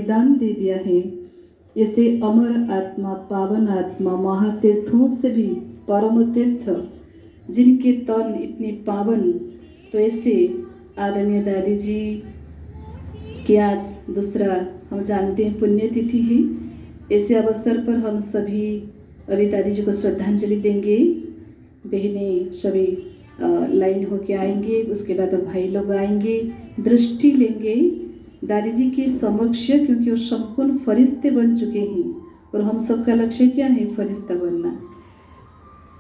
बलिदान दे दिया है। ऐसे अमर आत्मा, पावन आत्मा, महातीर्थों से भी परम तीर्थ, जिनके तन इतने पावन, तो ऐसे आदरणीय दादी जी कि आज दूसरा हम जानते हैं पुण्यतिथि है। ऐसे अवसर पर हम सभी अभी दादी जी को श्रद्धांजलि देंगे। बहनें सभी लाइन होके आएंगे, उसके बाद भाई लोग आएंगे, दृष्टि लेंगे दादी जी के समक्ष, क्योंकि वो संपूर्ण फरिश्ते बन चुके हैं और हम सबका लक्ष्य क्या है? फरिश्ता बनना।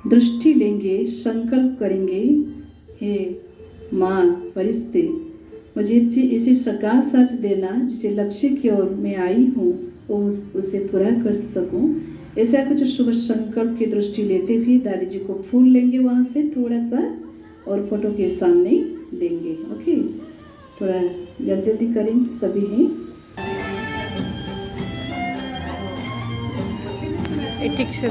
दृष्टि लेंगे, संकल्प करेंगे, हे माँ फरिश्ते, मुझे इसे सका सच देना, जिसे लक्ष्य की ओर मैं आई हूँ वो उसे पूरा कर सकूँ। ऐसा कुछ शुभ संकल्प की दृष्टि लेते हुए दादी जी को फूल लेंगे वहाँ से थोड़ा सा और फोटो के सामने देंगे। ओके, थोड़ा जल्दी जल्दी करें सभी हैं। ठीक से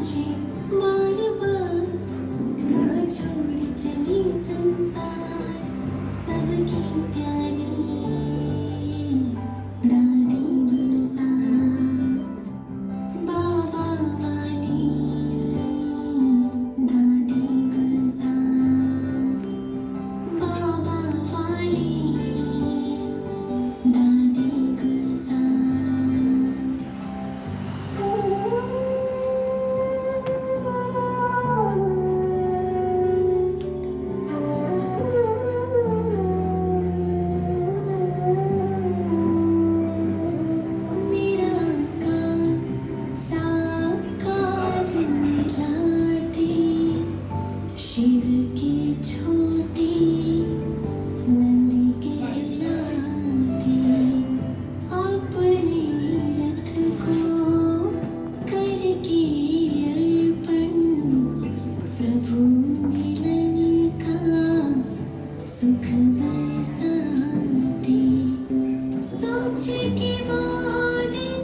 मुझे बार बार ना छोड़ चली संसार सबकी प्यारी दादी गुलजार बाबा वाली दादी गुलजार बाबा वाली दादी मेरा कान साकार मिलाती शिव की छोटी नंद कहलाती अपने रथ को करके अर्पण प्रभु मिलन का सुख बरसाती सोच के वो दिन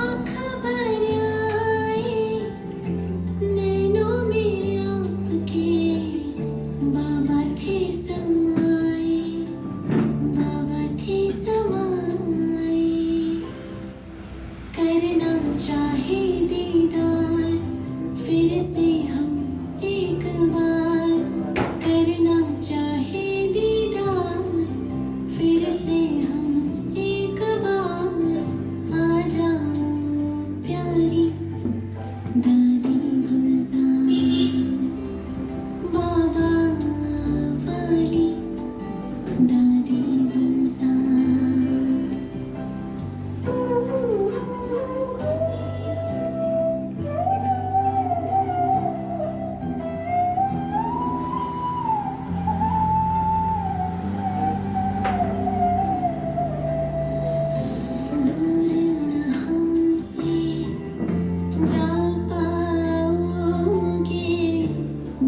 आँख भर आए नैनों में आपके बाबा थे समाए बाबा थे समाए करना चाहे दीदार फिर से हम एक बार करना चाहे दीदार फिर से हम एक बार आ जाओ प्यारी दादी गुलजार बाबा वाली दादी गुलजार दूर न हमसे जा पाओगे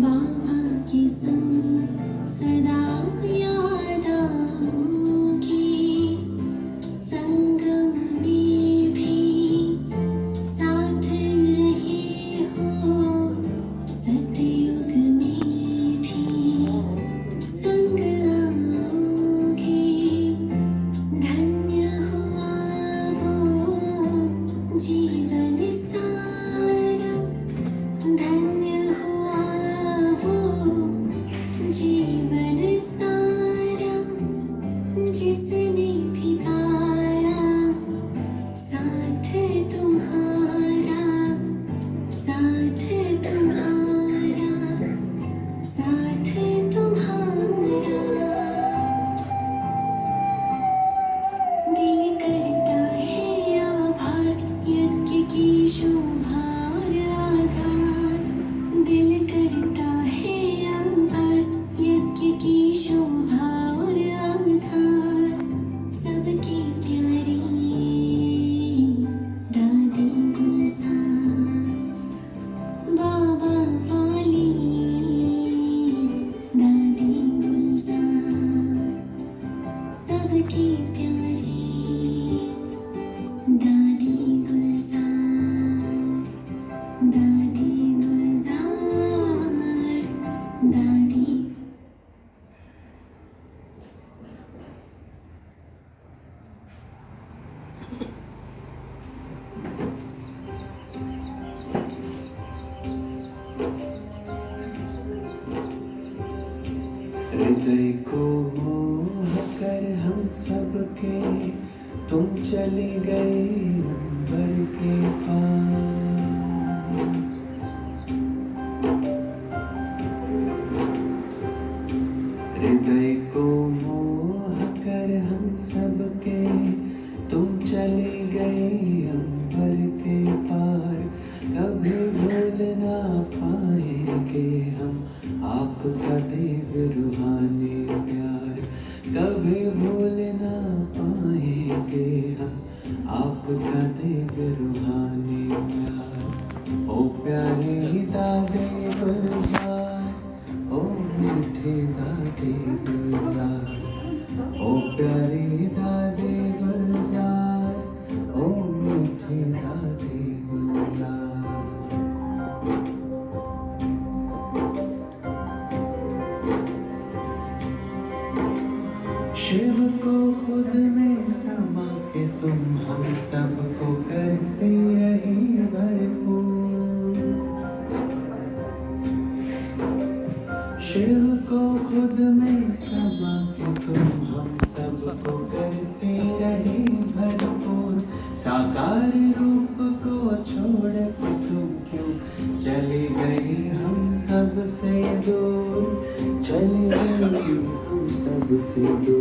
बाबा की संग सदा याद आओगी संगम में भी साथ रहे हो सतयुग में भी संग आओगे धन्य हुआ वो जीवन सारा धन्य हुआ वो जीवन सारा जिसने भी पाया साथ तुम्हारा साथ तुम्हारा साथ तुम्हारा दिल करता है आभार यज्ञ की शोभा और आधार दिल करता है आभार यज्ञ की शोभा और आधार सबकी प्यारी दादी गुलजार बाबा वाली दादी गुलजार सबकी प्यारी दादी गुलजार दादी गुलजार दादी हृदय को मोह कर हम सबके तुम चले गए अंबर के पार हृदय को मोह कर हम सबके तुम चले गए अंबर के पार कभी भूल ना पाएंगे हम आपका देव रूहानी प्यार कभी भूल ना पाएंगे हम आपका देव रूहानी प्यार ओ प्यारे दादे गुलजार ओ मीठे दादे गुलजार ओ प्यारे दादे गुलजार ओ मीठे दादे गुलजार हम सबको करते रहे भरपूर। शिव को खुद में समा के तुम हम सबको करते रहे भरपूर। साकार रूप को छोड़ के तुम क्यों चले गए हम सब से दूर, चले गए हम सब से दूर।